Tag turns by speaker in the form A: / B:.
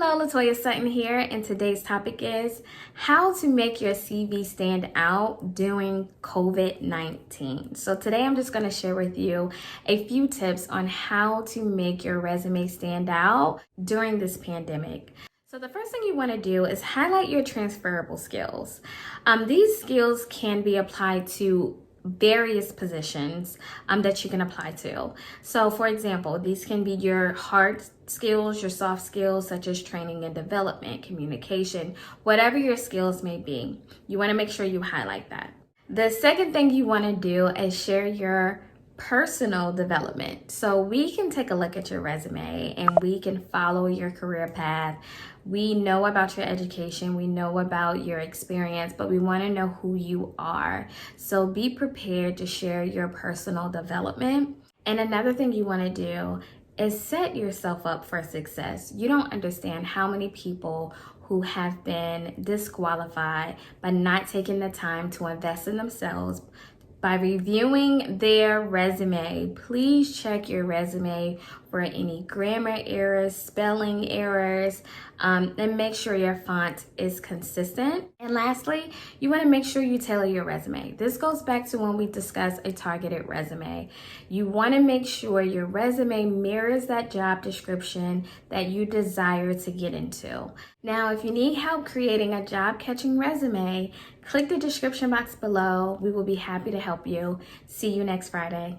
A: Hello, Latoya Sutton here, and today's topic is how to make your CV stand out during COVID-19. So today I'm just going to share with you a few tips on how to make your resume stand out during this pandemic. So the first thing you want to do is highlight your transferable skills. These skills can be applied to various positions that you can apply to. So for example, these can be your hard skills, your soft skills, such as training and development, communication, whatever your skills may be. You want to make sure you highlight that. The second thing you want to do is share your personal development. So we can take a look at your resume and we can follow your career path. We know about your education, we know about your experience, but we want to know who you are. So be prepared to share your personal development. And another thing you want to do is set yourself up for success. You don't understand how many people who have been disqualified by not taking the time to invest in themselves. By reviewing their resume, please check your resume for any grammar errors, spelling errors, and make sure your font is consistent. And lastly, you want to make sure you tailor your resume. This goes back to when we discussed a targeted resume. You want to make sure your resume mirrors that job description that you desire to get into. Now, if you need help creating a job-catching resume, click the description box below. We will be happy to help you. See you next Friday.